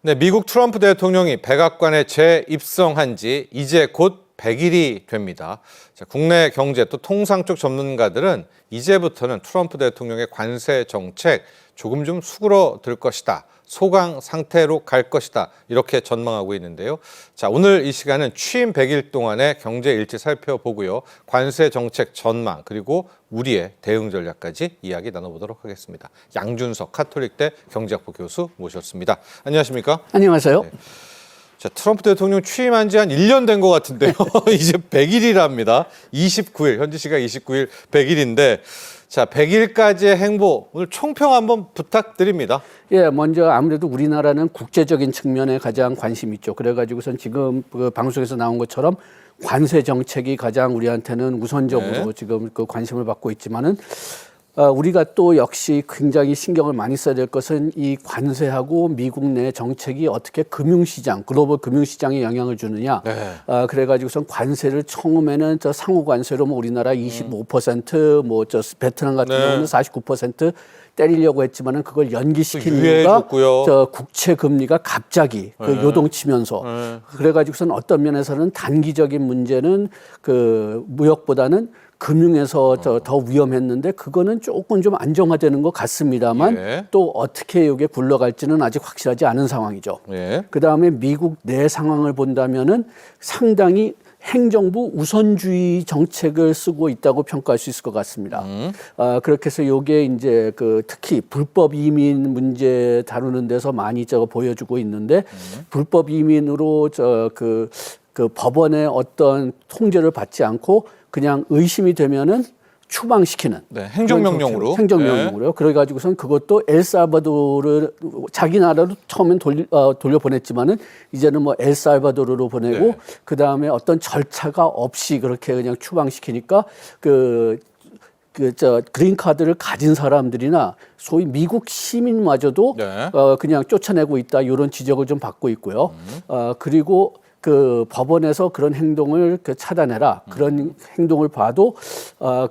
네, 미국 트럼프 대통령이 백악관에 재입성한 지 이제 곧 100일이 됩니다. 자, 국내 경제 또 통상 쪽 전문가들은 이제부터는 트럼프 대통령의 관세 정책 조금 좀 수그러들 것이다. 소강 상태로 갈 것이다. 이렇게 전망하고 있는데요. 자, 오늘 이 시간은 취임 100일 동안의 경제 일치 살펴보고요. 관세 정책 전망 그리고 우리의 대응 전략까지 이야기 나눠보도록 하겠습니다. 양준석 카톨릭대 경제학부 교수 모셨습니다. 안녕하십니까? 안녕하세요. 네. 자, 트럼프 대통령 취임한 지 한 1년 된 것 같은데요. 이제 100일이랍니다. 29일, 현지 시각 29일 100일인데 자, 100일까지의 행보 오늘 총평 한번 부탁드립니다. 예, 먼저 아무래도 우리나라는 국제적인 측면에 가장 관심이 있죠. 그래가지고선 지금 그 방송에서 나온 것처럼 관세 정책이 가장 우리한테는 우선적으로 지금 그 관심을 받고 있지만은 우리가 또 역시 굉장히 신경을 많이 써야 될 것은 이 관세하고 미국 내 정책이 어떻게 금융시장, 글로벌 금융시장에 영향을 주느냐. 그래가지고선 관세를 처음에는 저 상호 관세로 뭐 우리나라 25%, 뭐 저 베트남 같은 경우는 49% 때리려고 했지만은 그걸 연기시킨 이유가 저 국채 금리가 갑자기 그 요동치면서 그래가지고선 어떤 면에서는 단기적인 문제는 그 무역보다는 금융에서 더 위험했는데 그거는 조금 좀 안정화되는 것 같습니다만 또 어떻게 이게 굴러갈지는 아직 확실하지 않은 상황이죠. 그다음에 미국 내 상황을 본다면은 상당히 행정부 우선주의 정책을 쓰고 있다고 평가할 수 있을 것 같습니다. 그렇게 해서 이게 이제 그 특히 불법 이민 문제 다루는 데서 많이 보여주고 있는데 불법 이민으로 그 법원의 어떤 통제를 받지 않고 그냥 의심이 되면은 추방시키는 행정명령으로 그래가지고선 그것도 엘살바도르를 자기 나라로 처음엔 돌려보냈지만은 이제는 뭐 엘살바도르로 보내고 그 다음에 어떤 절차가 없이 그렇게 그냥 추방시키니까 그린 카드를 가진 사람들이나 소위 미국 시민마저도 그냥 쫓아내고 있다 이런 지적을 좀 받고 있고요. 그리고 그 법원에서 그런 행동을 차단해라. 그런 행동을 봐도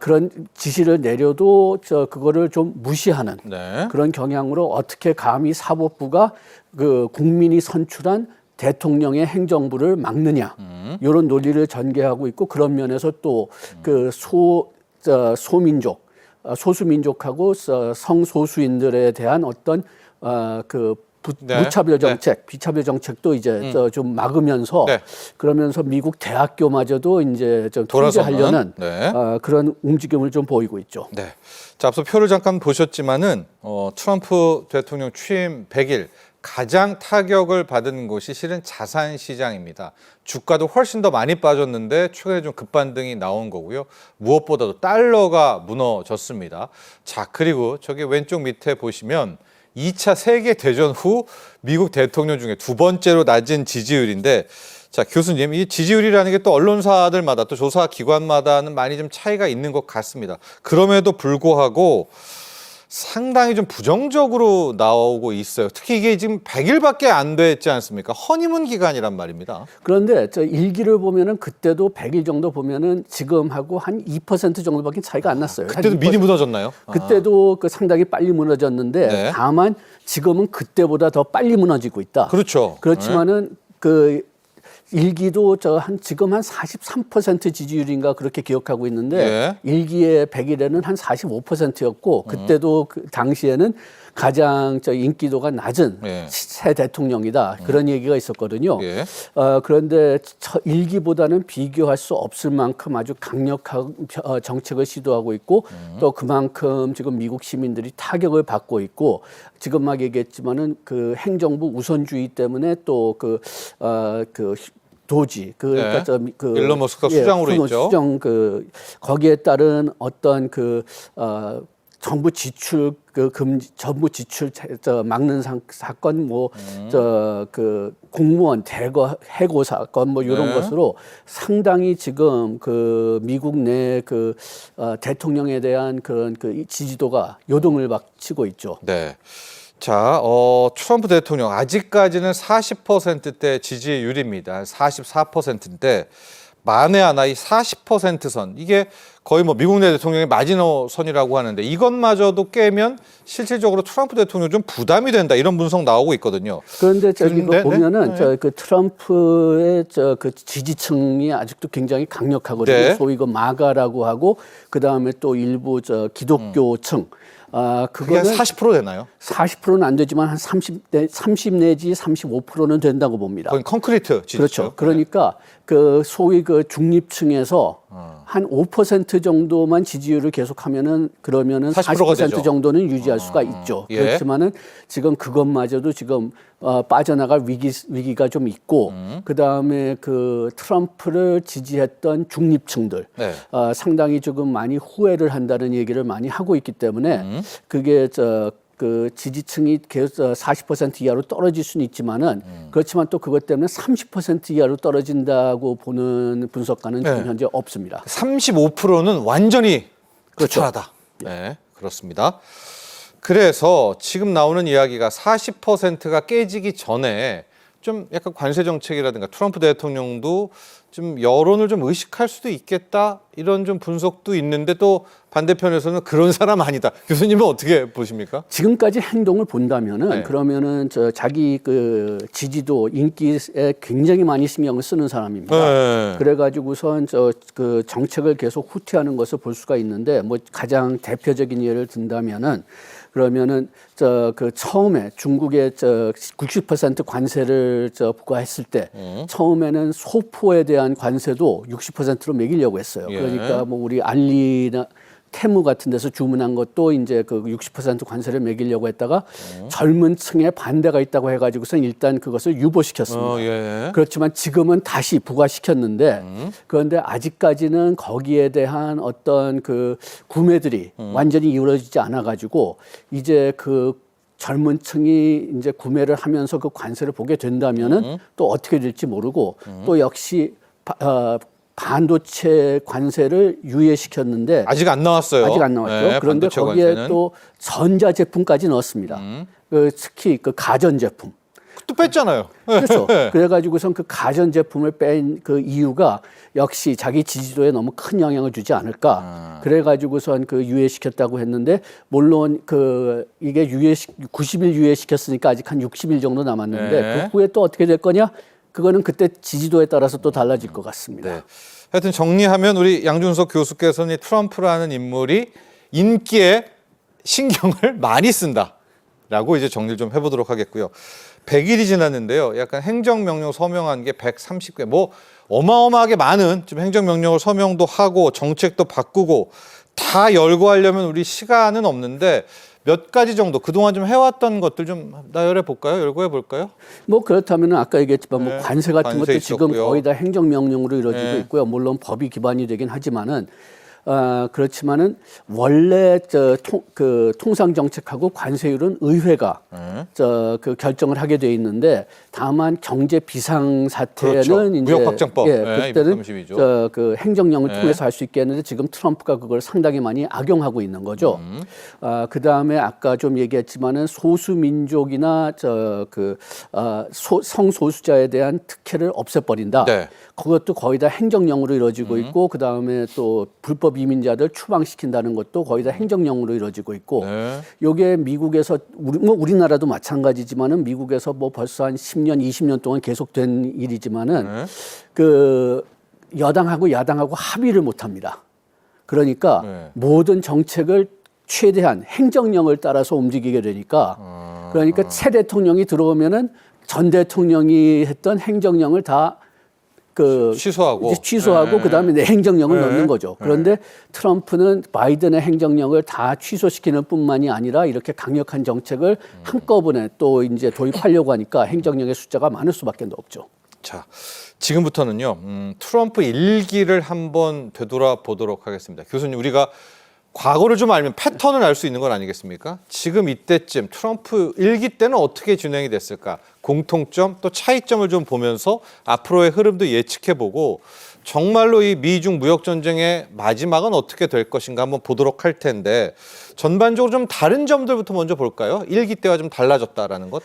그런 지시를 내려도 그거를 좀 무시하는 그런 경향으로 어떻게 감히 사법부가 그 국민이 선출한 대통령의 행정부를 막느냐. 이런 논리를 전개하고 있고 그런 면에서 또 그 소민족, 소수민족하고 성소수인들에 대한 어떤 무차별 정책, 비차별 정책도 이제 좀 막으면서 그러면서 미국 대학교마저도 이제 좀 통제하려는 그런 움직임을 좀 보이고 있죠. 자, 앞서 표를 잠깐 보셨지만은 트럼프 대통령 취임 100일 가장 타격을 받은 곳이 실은 자산 시장입니다. 주가도 훨씬 더 많이 빠졌는데 최근에 좀 급반등이 나온 거고요. 무엇보다도 달러가 무너졌습니다. 자, 그리고 저기 왼쪽 밑에 보시면 2차 세계대전 후 미국 대통령 중에 두 번째로 낮은 지지율인데 자, 교수님, 이 지지율이라는 게 또 언론사들마다 또 조사 기관마다는 많이 좀 차이가 있는 것 같습니다. 그럼에도 불구하고 상당히 좀 부정적으로 나오고 있어요. 특히 이게 지금 100일밖에 안 됐지 않습니까? 허니문 기간이란 말입니다. 그런데 저 일기를 보면은 그때도 100일 정도 보면은 지금하고 한 2% 정도밖에 차이가 안 났어요. 그때도 미리 무너졌나요? 그때도 그 상당히 빨리 무너졌는데 다만 지금은 그때보다 더 빨리 무너지고 있다. 그렇죠. 그렇지만은 그 일기도 지금 한 43% 지지율인가 그렇게 기억하고 있는데 일기의 100일에는 한 45%였고 그때도 그 당시에는 가장 인기도가 낮은 새 대통령이다 그런 얘기가 있었거든요. 그런데 일기보다는 비교할 수 없을 만큼 아주 강력한 정책을 시도하고 있고 또 그만큼 지금 미국 시민들이 타격을 받고 있고 지금 막 얘기했지만은 그 행정부 우선주의 때문에 또 도지 그러니까 일론 머스크가 수장으로 있죠. 수장 거기에 따른 어떤 정부 지출 정부 지출 막는 사건 공무원 해고 사건 뭐 이런 것으로 상당히 지금 그 미국 내 대통령에 대한 그런 지지도가 요동을 막 치고 있죠. 자, 트럼프 대통령 아직까지는 40%대 지지율입니다. 44%인데 만에 하나 이 40%선 이게 거의 뭐 미국 내 대통령의 마지노선이라고 하는데 이것마저도 깨면 실질적으로 트럼프 대통령 좀 부담이 된다 이런 분석 나오고 있거든요. 그런데 저기 이거 네, 보면은 네. 저 그 트럼프의 저 그 지지층이 아직도 굉장히 강력하거든요. 네. 소위 그 마가라고 하고 그 다음에 또 일부 저 기독교층. 그게 한 그거는 40% 되나요? 40%는 안 되지만 한 30 내지 35%는 된다고 봅니다. 거의 콘크리트 지지죠. 그렇죠. 그러니까 그 소위 그 중립층에서 한 5% 정도만 지지율을 계속하면은 그러면은 40%가 40% 되죠. 정도는 유지할 수가 있죠. 예. 그렇지만은 지금 그것마저도 지금 빠져나갈 위기가 좀 있고 그 다음에 그 트럼프를 지지했던 중립층들 네. 상당히 조금 많이 후회를 한다는 얘기를 많이 하고 있기 때문에 그게 그 지지층이 계속 40% 이하로 떨어질 수는 있지만은 그렇지만 또 그것 때문에 30% 이하로 떨어진다고 보는 분석가는 지금 네. 현재 없습니다. 35%는 완전히 그렇죠. 투철하다. 네, 그렇습니다. 그래서 지금 나오는 이야기가 40%가 깨지기 전에 좀 약간 관세 정책이라든가 트럼프 대통령도 좀 여론을 좀 의식할 수도 있겠다 이런 좀 분석도 있는데 또 반대편에서는 그런 사람 아니다. 교수님은 어떻게 보십니까? 지금까지 행동을 본다면은 네. 그러면은 자기 그 지지도 인기에 굉장히 많이 신경을 쓰는 사람입니다. 네. 그래가지고선 그 정책을 계속 후퇴하는 것을 볼 수가 있는데 뭐 가장 대표적인 예를 든다면은 그러면은 그 처음에 중국에 90% 관세를 부과했을 때 처음에는 소포에 대한 관세도 60%로 매기려고 했어요. 예. 그러니까 뭐 우리 알리나 테무 같은 데서 주문한 것도 이제 그 60% 관세를 매기려고 했다가 젊은 층에 반대가 있다고 해가지고선 일단 그것을 유보시켰습니다. 예. 그렇지만 지금은 다시 부과시켰는데 그런데 아직까지는 거기에 대한 어떤 그 구매들이 완전히 이루어지지 않아가지고 이제 그 젊은 층이 이제 구매를 하면서 그 관세를 보게 된다면은 또 어떻게 될지 모르고 또 역시 반도체 관세를 유예시켰는데 아직 안 나왔어요. 아직 안 나왔죠. 네, 그런데 반도체 거기에 관세는. 또 전자 제품까지 넣었습니다. 그 특히 그 가전 제품. 또 뺐잖아요. 그렇죠. 그래가지고선 그 가전 제품을 뺀 그 이유가 역시 자기 지지도에 너무 큰 영향을 주지 않을까. 그래가지고선 그 유예시켰다고 했는데 물론 그 이게 90일 유예시켰으니까 아직 한 60일 정도 남았는데 네. 그 후에 또 어떻게 될 거냐? 그거는 그때 지지도에 따라서 또 달라질 것 같습니다. 네. 하여튼 정리하면 우리 양준석 교수께서는 이 트럼프라는 인물이 인기에 신경을 많이 쓴다라고 이제 정리를 좀 해보도록 하겠고요. 100일이 지났는데요. 약간 행정명령 서명한 게 130개, 뭐 어마어마하게 많은 좀 행정명령을 서명도 하고 정책도 바꾸고 다 열거하려면 우리 시간은 없는데 몇 가지 정도 그동안 좀 해왔던 것들 좀 나열해 볼까요? 열거해 볼까요? 뭐 그렇다면 아까 얘기했지만 뭐 네, 관세 같은 관세 것도 지금 있었고요. 거의 다 행정명령으로 이루어지고 네. 있고요. 물론 법이 기반이 되긴 하지만은 그렇지만은 원래 그 통상 정책하고 관세율은 의회가 그 결정을 하게 돼 있는데 다만 경제 비상 사태는 그렇죠. 이제 무역확장법. 예, 네, 그때는 232조. 그 행정령을 네. 통해서 할 수 있게 했는데 지금 트럼프가 그걸 상당히 많이 악용하고 있는 거죠. 그 다음에 아까 좀 얘기했지만은 소수 민족이나 성소수자에 대한 특혜를 없애버린다. 네. 그것도 거의 다 행정령으로 이루어지고 있고 그 다음에 또 불법 이민자들 추방시킨다는 것도 거의 다 행정령으로 이루어지고 있고 네. 요게 미국에서 우리나라도 마찬가지지만은 미국에서 뭐 벌써 한 10년, 20년 동안 계속된 일이지만은 그 여당하고 야당하고 합의를 못 합니다. 그러니까 네. 모든 정책을 최대한 행정령을 따라서 움직이게 되니까 그러니까 새 대통령이 들어오면은 전 대통령이 했던 행정령을 다 취소하고. 이제 취소하고 네. 그다음에 내 행정령을 네. 넣는 거죠. 그런데 트럼프는 바이든의 행정령을 다 취소시키는 뿐만이 아니라 이렇게 강력한 정책을 한꺼번에 또 이제 도입하려고 하니까 행정령의 숫자가 많을 수밖에 없죠. 자, 지금부터는요. 트럼프 일기를 한번 되돌아 보도록 하겠습니다. 교수님, 우리가 과거를 좀 알면 패턴을 알 수 있는 건 아니겠습니까? 지금 이때쯤 트럼프 일기 때는 어떻게 진행이 됐을까? 공통점 또 차이점을 좀 보면서 앞으로의 흐름도 예측해보고 정말로 이 미중 무역 전쟁의 마지막은 어떻게 될 것인가 한번 보도록 할 텐데 전반적으로 좀 다른 점들부터 먼저 볼까요? 일기 때와 좀 달라졌다라는 것.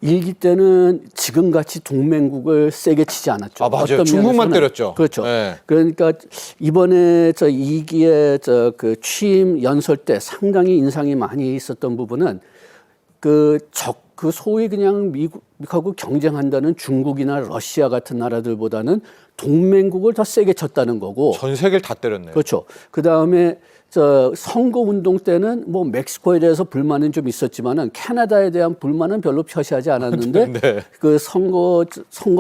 일기 때는 지금같이 동맹국을 세게 치지 않았죠. 아, 맞아요. 어떤 중국만 면에서는. 때렸죠. 그렇죠. 네. 그러니까 이번에 저 2기의 저 그 취임 연설 때 상당히 인상이 많이 있었던 부분은 그 소위 그냥 미국하고 경쟁한다는 중국이나 러시아 같은 나라들보다는 동맹국을 더 세게 쳤다는 거고. 전 세계를 다 때렸네요. 그렇죠. 그 다음에 저 선거 운동 때는 뭐 멕시코에 대해서 불만은 좀 있었지만은 캐나다에 대한 불만은 별로 표시하지 않았는데 네. 그 선거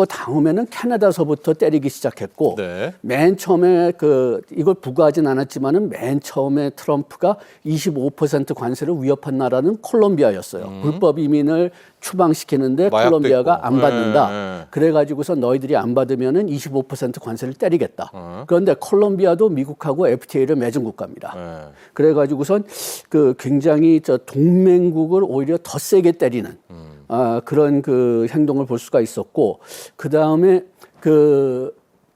다음에는 캐나다서부터 때리기 시작했고 네. 맨 처음에 그 이걸 부과하진 않았지만은 맨 처음에 트럼프가 25% 관세를 위협한 나라는 콜롬비아였어요. 불법 이민을 추방시키는데 마약도 콜롬비아가 있고. 안 받는다. 네. 그래가지고서 너희들이 안 받으면은 25% 관세를 때리겠다. 그런데 콜롬비아도 미국하고 FTA를 맺은 국가입니다. 네. 그래가지고선 그 굉장히 저 동맹국을 오히려 더 세게 때리는 그런 그 행동을 볼 수가 있었고, 그 다음에 그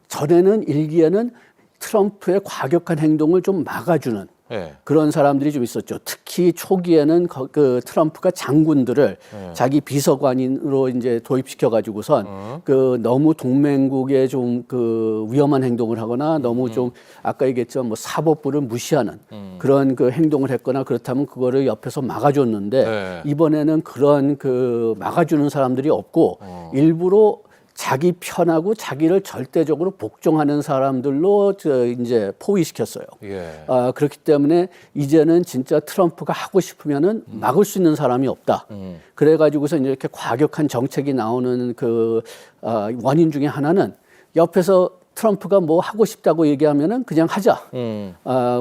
전에는 일기에는 트럼프의 과격한 행동을 좀 막아주는 네. 그런 사람들이 좀 있었죠. 특히 초기에는 그 트럼프가 장군들을 자기 비서관으로 이제 도입시켜 가지고선 그 너무 동맹국에 좀 그 위험한 행동을 하거나 너무 좀 아까 얘기했지만 뭐 사법부를 무시하는 그런 그 행동을 했거나 그렇다면 그거를 옆에서 막아줬는데 네. 이번에는 그런 그 막아주는 사람들이 없고 일부러 자기 편하고 자기를 절대적으로 복종하는 사람들로 이제 포위시켰어요. 예. 그렇기 때문에 이제는 진짜 트럼프가 하고 싶으면은 막을 수 있는 사람이 없다. 그래가지고서 이렇게 과격한 정책이 나오는 그 원인 중에 하나는 옆에서 트럼프가 뭐 하고 싶다고 얘기하면은 그냥 하자.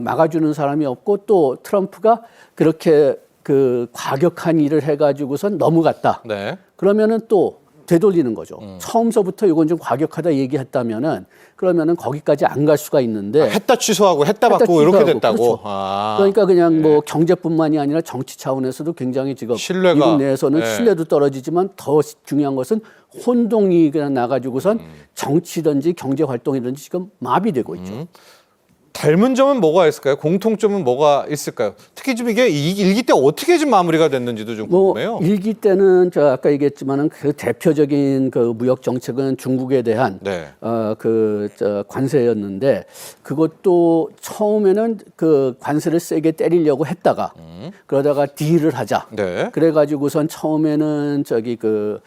막아주는 사람이 없고 또 트럼프가 그렇게 그 과격한 일을 해가지고선 넘어갔다. 네. 그러면은 또 되돌리는 거죠. 처음서부터 이건 좀 과격하다 얘기했다면은 그러면은 거기까지 안 갈 수가 있는데 했다 취소하고 했다 바꾸고 이렇게 취소하고, 됐다고. 그렇죠. 아. 그러니까 그냥 뭐 경제뿐만이 아니라 정치 차원에서도 굉장히 지금 신뢰가, 미국 내에서는 네. 신뢰도 떨어지지만 더 중요한 것은 혼동이 그냥 나가지고선 정치든지 경제 활동이든지 지금 마비되고 있죠. 닮은 점은 뭐가 있을까요? 공통점은 뭐가 있을까요? 특히 좀 이게 일기 때 어떻게 좀 마무리가 됐는지도 좀 뭐 궁금해요. 일기 때는 저 아까 얘기했지만은 그 대표적인 그 무역 정책은 중국에 대한 네. 저 관세였는데 그것도 처음에는 그 관세를 세게 때리려고 했다가 그러다가 딜을 하자. 네. 그래가지고선 처음에는 저기 그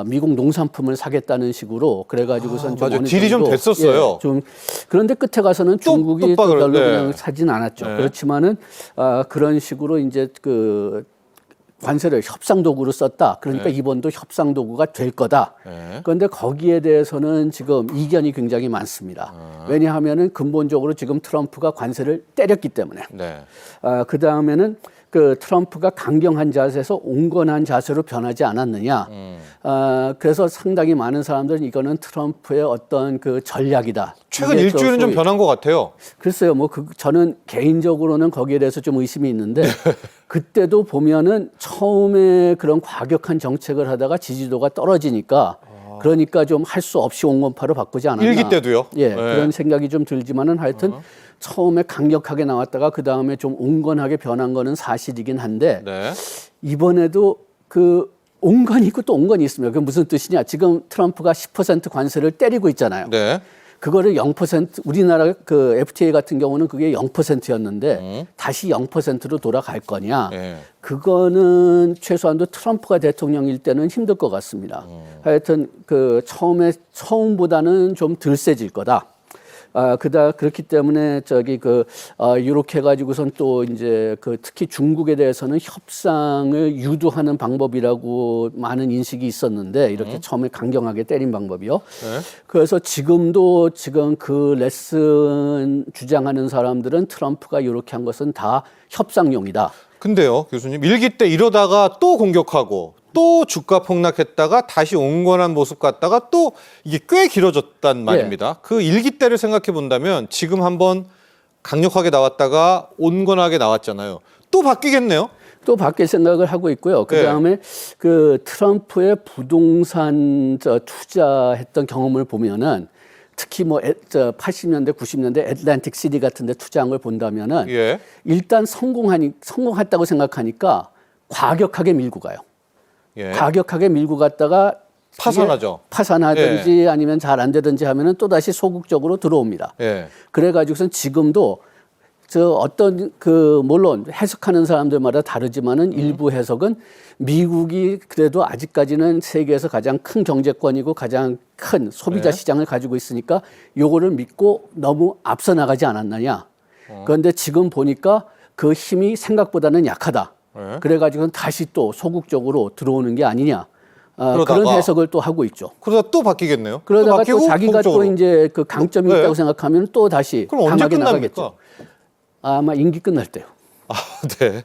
미국 농산품을 사겠다는 식으로 그래가지고선 좀 맞아요. 어느 딜이 좀 정도, 됐었어요. 예, 좀 그런데 끝에 가서는 중국이 또 뚝박을, 별로 네. 그냥 사진 않았죠. 네. 그렇지만은 그런 식으로 이제 그 관세를 협상 도구로 썼다. 그러니까 이번도 협상 도구가 될 거다. 네. 그런데 거기에 대해서는 지금 이견이 굉장히 많습니다. 왜냐하면은 근본적으로 지금 트럼프가 관세를 때렸기 때문에. 네. 그 다음에는 그 트럼프가 강경한 자세에서 온건한 자세로 변하지 않았느냐. 그래서 상당히 많은 사람들은 이거는 트럼프의 어떤 그 전략이다. 최근 이게 일주일은 좀 소위- 변한 것 같아요. 글쎄요, 뭐 저는 개인적으로는 거기에 대해서 좀 의심이 있는데 그때도 보면은 처음에 그런 과격한 정책을 하다가 지지도가 떨어지니까 그러니까 좀 할 수 없이 온건파로 바꾸지 않았나. 일기 때도요? 예, 네. 그런 생각이 좀 들지만은 하여튼 처음에 강력하게 나왔다가 그 다음에 좀 온건하게 변한 거는 사실이긴 한데 네. 이번에도 그 온건이 있고 또 온건이 있습니다. 그게 무슨 뜻이냐? 지금 트럼프가 10% 관세를 때리고 있잖아요. 네. 그거를 0% 우리나라 그 FTA 같은 경우는 그게 0%였는데 다시 0%로 돌아갈 거냐? 네. 그거는 최소한도 트럼프가 대통령일 때는 힘들 것 같습니다. 하여튼 그 처음보다는 좀 덜 세질 거다. 그렇기 때문에 이렇게 해가지고선 또 이제 그 특히 중국에 대해서는 협상을 유도하는 방법이라고 많은 인식이 있었는데 이렇게 처음에 강경하게 때린 방법이요. 네. 그래서 지금 그 레슨 주장하는 사람들은 트럼프가 이렇게 한 것은 다 협상용이다. 근데요, 교수님, 일기 때 이러다가 또 공격하고 또 주가 폭락했다가 다시 온건한 모습 같다가 또 이게 꽤 길어졌단 말입니다. 그 일기 때를 생각해 본다면 지금 한번 강력하게 나왔다가 온건하게 나왔잖아요. 또 바뀌겠네요. 또 바뀔 생각을 하고 있고요. 그 다음에 그 트럼프의 부동산 투자했던 경험을 보면은 특히 뭐 80년대, 90년대 애틀랜틱 시티 같은 데 투자한 걸 본다면은 일단 성공했다고 생각하니까 과격하게 밀고 가요. 예. 과격하게 밀고 갔다가 파산하죠. 파산하든지 아니면 잘 안 되든지 하면은 또 다시 소극적으로 들어옵니다. 예. 그래가지고선 지금도 어떤 물론 해석하는 사람들마다 다르지만은 일부 해석은 미국이 그래도 아직까지는 세계에서 가장 큰 경제권이고 가장 큰 소비자 시장을 가지고 있으니까 요거를 믿고 너무 앞서 나가지 않았느냐. 그런데 지금 보니까 그 힘이 생각보다는 약하다. 그래가지고 다시 또 소극적으로 들어오는 게 아니냐. 그런 해석을 또 하고 있죠. 그러다 또 바뀌겠네요. 그러다가 또 자기가 소극적으로. 또 이제 그 강점이 있다고 생각하면 또 다시 그럼 언제 강하게 끝납니까? 나가겠죠. 아마 임기 끝날 때요. 네.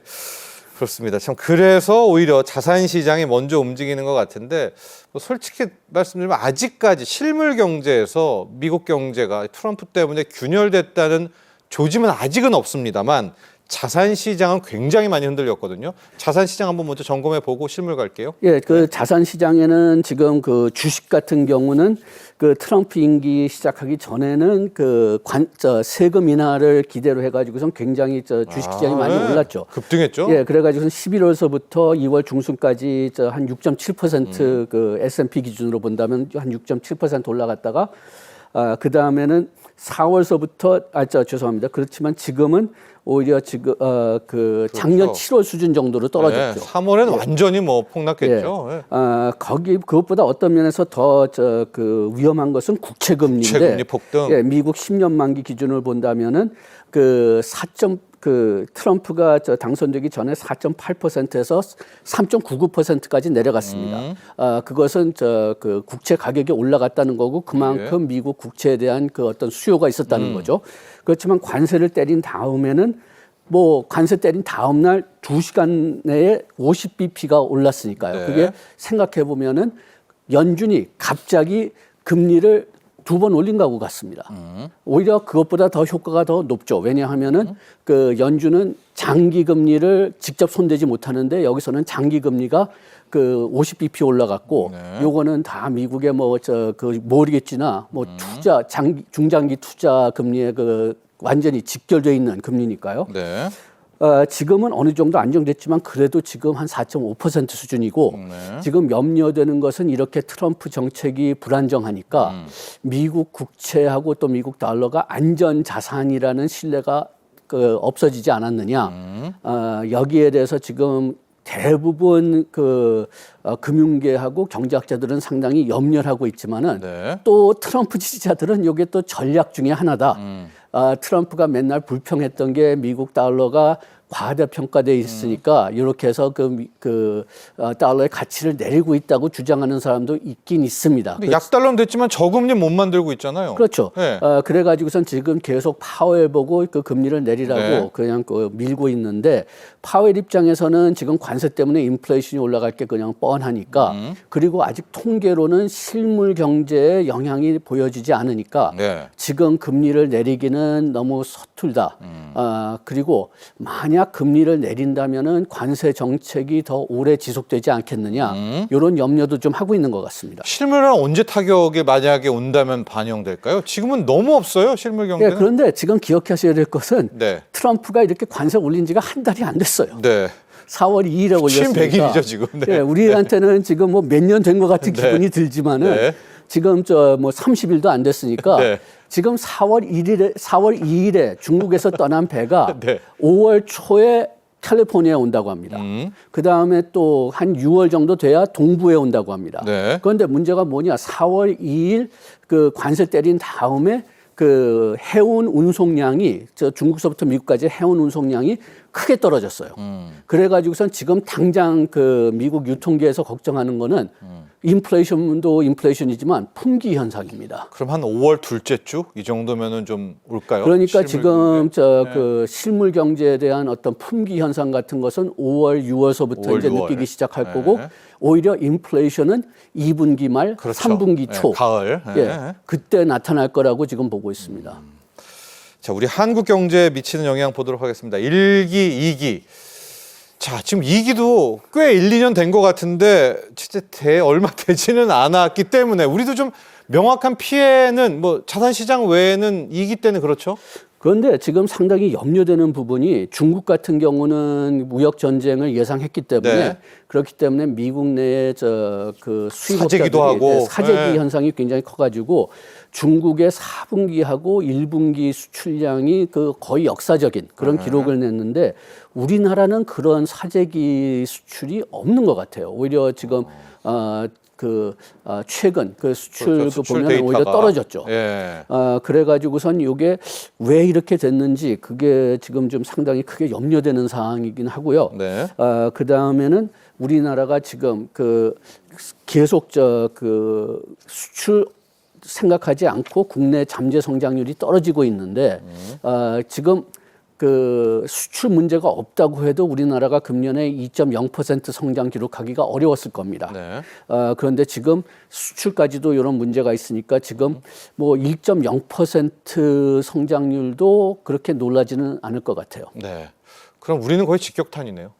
그렇습니다. 참 그래서 오히려 자산 시장이 먼저 움직이는 것 같은데 뭐 솔직히 말씀드리면 아직까지 실물 경제에서 미국 경제가 트럼프 때문에 균열됐다는 조짐은 아직은 없습니다만 자산 시장은 굉장히 많이 흔들렸거든요. 자산 시장 한번 먼저 점검해 보고 실물 갈게요. 예, 그 자산 시장에는 지금 그 주식 같은 경우는 그 트럼프 임기 시작하기 전에는 세금 인하를 기대로 해가지고선 굉장히 주식 시장이 많이 올랐죠. 급등했죠. 예, 그래가지고 11월서부터 2월 중순까지 한 6.7% 그 S&P 기준으로 본다면 한 6.7% 올라갔다가 그 다음에는 4월서부터 죄송합니다. 그렇지만 지금은 오히려 지금 작년 그렇죠. 7월 수준 정도로 떨어졌죠. 3월에는 완전히 뭐 폭락했죠. 예. 거기 그것보다 어떤 면에서 더 위험한 것은 국채금리인데 국채금리 폭등. 예, 미국 10년 만기 기준을 본다면은 트럼프가 당선되기 전에 4.8%에서 3.99%까지 내려갔습니다. 그것은 그 국채 가격이 올라갔다는 거고 그만큼 미국 국채에 대한 그 어떤 수요가 있었다는 거죠. 그렇지만 관세를 때린 다음에는 관세 때린 다음 날 2시간 내에 50bp가 올랐으니까요. 네. 그게 생각해 보면은 연준이 갑자기 금리를 2번 올린 거하고 같습니다. 오히려 그것보다 더 효과가 더 높죠. 왜냐하면은 그 연준은 장기 금리를 직접 손대지 못하는데 여기서는 장기 금리가 50bp 올라갔고 요거는 다 미국의 모르겠지나 투자 중장기 투자 금리에 완전히 직결되어 있는 금리니까요. 네. 지금은 어느 정도 안정됐지만 그래도 지금 한 4.5% 수준이고 지금 염려되는 것은 이렇게 트럼프 정책이 불안정하니까 미국 국채하고 또 미국 달러가 안전 자산이라는 신뢰가 없어지지 않았느냐. 여기에 대해서 지금 대부분 금융계하고 경제학자들은 상당히 염려를 하고 있지만은 또 트럼프 지지자들은 이게 또 전략 중에 하나다. 트럼프가 맨날 불평했던 게 미국 달러가 과대평가돼 있으니까 이렇게 해서 달러의 가치를 내리고 있다고 주장하는 사람도 있긴 있습니다. 근데 약달러는 됐지만 저금리 못 만들고 있잖아요. 그렇죠. 네. 그래가지고선 지금 계속 파웰 보고 그 금리를 내리라고 그냥 밀고 있는데 파웰 입장에서는 지금 관세 때문에 인플레이션이 올라갈 게 그냥 뻔하니까 그리고 아직 통계로는 실물 경제에 영향이 보여지지 않으니까 지금 금리를 내리기는 너무 서툴다. 그리고 만약 금리를 내린다면은 관세 정책이 더 오래 지속되지 않겠느냐 이런 염려도 좀 하고 있는 것 같습니다. 실물은 언제 타격이 만약에 온다면 반영될까요? 지금은 너무 없어요, 실물 경제는. 네, 그런데 지금 기억하셔야 될 것은 네. 트럼프가 이렇게 관세 올린 지가 한 달이 안 됐어요. 네. 4월 2일에 올렸으니까. 100일이죠 지금. 네. 네, 우리한테는 지금 몇 년 된 것 같은 기분이 들지만은 지금 30일도 안 됐으니까 지금 4월 2일에 중국에서 떠난 배가 5월 초에 캘리포니아에 온다고 합니다. 그 다음에 또 한 6월 정도 돼야 동부에 온다고 합니다. 그런데 문제가 뭐냐? 4월 2일 그 관세 때린 다음에 그 해운 운송량이 중국서부터 미국까지 해운 운송량이 크게 떨어졌어요. 그래가지고선 지금 당장 그 미국 유통계에서 걱정하는 거는 인플레이션도 인플레이션이지만 품귀 현상입니다. 그럼 한 5월 둘째 주 이 정도면은 좀 올까요? 그러니까 지금 그 실물 경제에 대한 어떤 품귀 현상 같은 것은 5월, 6월서부터 5월, 이제 6월. 느끼기 시작할 거고 오히려 인플레이션은 2분기 말, 그렇죠. 3분기 초, 가을. 그때 나타날 거라고 지금 보고 있습니다. 자, 우리 한국 경제에 미치는 영향 보도록 하겠습니다. 1기, 2기. 자, 지금 2기도 꽤 1, 2년 된 것 같은데 진짜 얼마 되지는 않았기 때문에 우리도 좀 명확한 피해는 자산 시장 외에는 2기 때는 그렇죠? 그런데 지금 상당히 염려되는 부분이 중국 같은 경우는 무역 전쟁을 예상했기 때문에 네. 그렇기 때문에 미국 내에 그 사재기도 하고. 수입업자들이 사재기 네. 현상이 굉장히 커가지고 중국의 4분기하고 1분기 수출량이 그 거의 역사적인 그런 기록을 냈는데 우리나라는 그런 사재기 수출이 없는 것 같아요. 오히려 지금 최근 그 수출 그렇죠. 그 보면 수출 오히려 데이터가. 떨어졌죠. 예. 그래가지고선 이게 왜 이렇게 됐는지 그게 지금 좀 상당히 크게 염려되는 사항이긴 하고요. 네. 그 다음에는 우리나라가 지금 계속 그 수출 생각하지 않고 국내 잠재 성장률이 떨어지고 있는데 지금 그 수출 문제가 없다고 해도 우리나라가 금년에 2.0% 성장 기록하기가 어려웠을 겁니다. 네. 그런데 지금 수출까지도 이런 문제가 있으니까 지금 뭐 1.0% 성장률도 그렇게 놀라지는 않을 것 같아요. 네. 그럼 우리는 거의 직격탄이네요.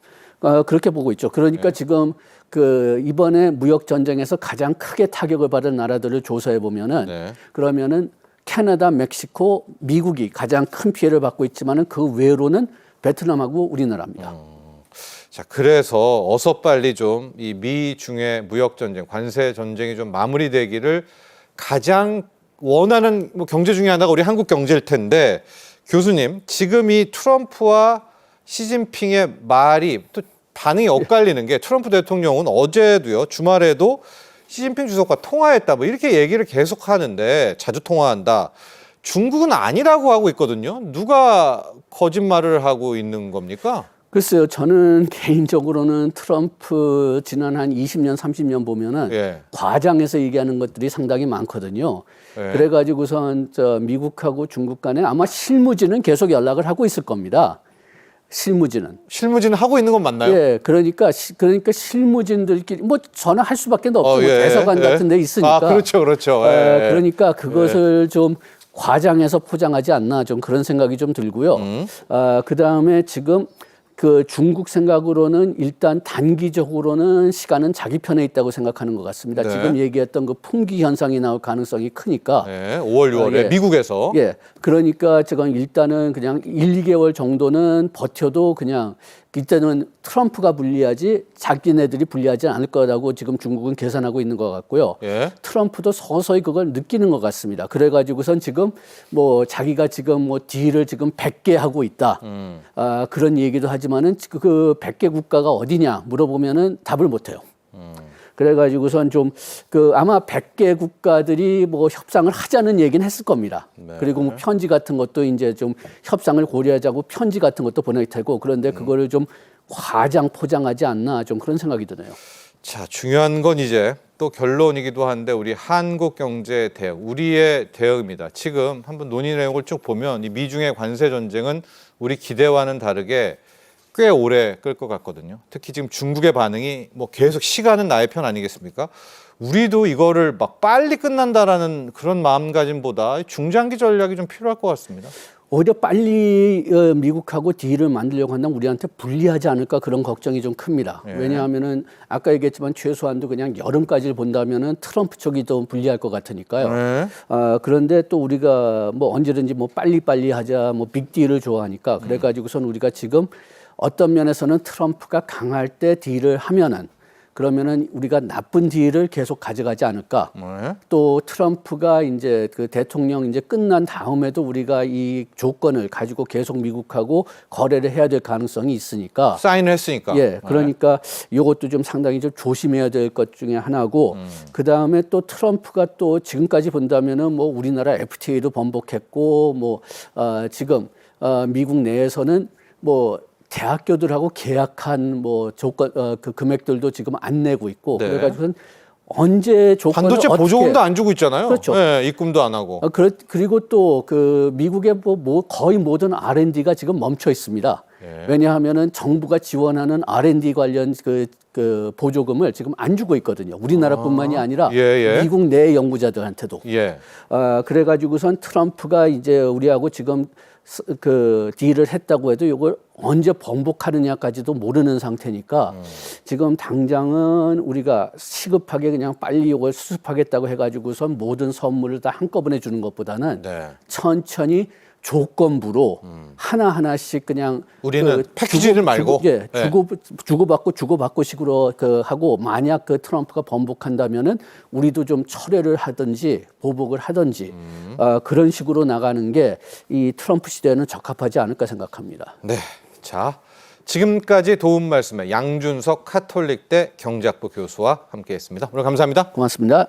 그렇게 보고 있죠. 그러니까 지금 그 이번에 무역 전쟁에서 가장 크게 타격을 받은 나라들을 조사해 보면은 네. 그러면은 캐나다, 멕시코, 미국이 가장 큰 피해를 받고 있지만은 그 외로는 베트남하고 우리나라입니다. 자, 그래서 어서 빨리 좀 이 미 중의 무역 전쟁, 관세 전쟁이 좀 마무리되기를 가장 원하는 뭐 경제 중에 하나가 우리 한국 경제일 텐데 교수님, 지금 이 트럼프와 시진핑의 말이 또 반응이 엇갈리는 게 트럼프 대통령은 어제도요, 주말에도 시진핑 주석과 통화했다 뭐 이렇게 얘기를 계속 하는데 자주 통화한다. 중국은 아니라고 하고 있거든요. 누가 거짓말을 하고 있는 겁니까? 글쎄요, 저는 개인적으로는 트럼프 지난 한 20년, 30년 보면은 예. 과장해서 얘기하는 것들이 상당히 많거든요. 예. 그래가지고선 미국하고 중국 간에 아마 실무진은 계속 연락을 하고 있을 겁니다. 실무진은 하고 있는 건 맞나요? 예, 그러니까 실무진들끼리 뭐 전화할 수밖에 없죠. 뭐 예, 대사관 예. 같은 데 있으니까. 그렇죠. 예. 그러니까 그것을 좀 과장해서 포장하지 않나 좀 그런 생각이 좀 들고요. 그 다음에 지금 그 중국 생각으로는 일단 단기적으로는 시간은 자기 편에 있다고 생각하는 것 같습니다. 네. 지금 얘기했던 그 풍기 현상이 나올 가능성이 크니까. 예. 5월, 6월에 예. 미국에서. 예. 그러니까 지금 일단은 그냥 1, 2개월 정도는 버텨도 그냥 이때는 트럼프가 불리하지 자기네들이 불리하지 않을 거라고 지금 중국은 계산하고 있는 것 같고요. 예. 트럼프도 서서히 그걸 느끼는 것 같습니다. 그래가지고선 지금 뭐 자기가 지금 뭐 딜을 지금 100개 하고 있다. 그런 얘기도 하지만은 그 100개 국가가 어디냐 물어보면은 답을 못해요. 그래가지고선 좀 아마 100개 국가들이 뭐 협상을 하자는 얘기는 했을 겁니다. 네. 그리고 뭐 편지 같은 것도 이제 좀 협상을 고려하자고 편지 같은 것도 보낼 테고 그런데 그거를 좀 과장 포장하지 않나 좀 그런 생각이 드네요. 자, 중요한 건 이제 또 결론이기도 한데 우리 한국 경제 대응, 우리의 대응입니다. 지금 한번 논의 내용을 쭉 보면 이 미중의 관세 전쟁은 우리 기대와는 다르게 꽤 오래 끌 것 같거든요. 특히 지금 중국의 반응이 뭐 계속 시간은 나의 편 아니겠습니까? 우리도 이거를 막 빨리 끝난다라는 그런 마음가짐보다 중장기 전략이 좀 필요할 것 같습니다. 오히려 빨리 미국하고 딜을 만들려고 한다면 우리한테 불리하지 않을까 그런 걱정이 좀 큽니다. 예. 왜냐하면은 아까 얘기했지만 최소한도 그냥 여름까지를 본다면은 트럼프 쪽이 더 불리할 것 같으니까요. 네. 그런데 또 우리가 뭐 언제든지 뭐 빨리 하자 뭐 빅딜을 좋아하니까 그래가지고선 우리가 지금 어떤 면에서는 트럼프가 강할 때 딜을 하면은 그러면은 우리가 나쁜 딜을 계속 가져가지 않을까. 네. 또 트럼프가 이제 그 대통령 이제 끝난 다음에도 우리가 이 조건을 가지고 계속 미국하고 거래를 해야 될 가능성이 있으니까. 사인을 했으니까. 예, 그러니까 이것도 좀 상당히 좀 조심해야 될 것 중에 하나고, 그 다음에 또 트럼프가 또 지금까지 본다면은 뭐 우리나라 FTA도 번복했고, 뭐 지금 미국 내에서는 뭐 대학교들하고 계약한 뭐 조건 그 금액들도 지금 안 내고 있고 네. 그래가지고는 언제 조건을 반도체 어떻게 보조금도 안 주고 있잖아요. 그렇죠. 네, 입금도 안 하고. 그리고 또 그 미국의 뭐 거의 모든 R&D가 지금 멈춰 있습니다. 예. 왜냐하면은 정부가 지원하는 R&D 관련 그 보조금을 지금 안 주고 있거든요. 우리나라뿐만이 아니라 예. 미국 내 연구자들한테도. 예. 그래가지고선 트럼프가 이제 우리하고 지금 그 딜을 했다고 해도 이걸 언제 번복하느냐까지도 모르는 상태니까 지금 당장은 우리가 시급하게 그냥 빨리 이걸 수습하겠다고 해가지고선 모든 선물을 다 한꺼번에 주는 것보다는 네. 천천히 조건부로 하나하나씩 그냥 우리는 패키지를 말고 주고받고 식으로 하고 만약 트럼프가 번복한다면은 우리도 좀 철회를 하든지 보복을 하든지 그런 식으로 나가는 게 이 트럼프 시대에는 적합하지 않을까 생각합니다. 네. 자, 지금까지 도움 말씀에 양준석 카톨릭대 경제학부 교수와 함께했습니다. 오늘 감사합니다. 고맙습니다.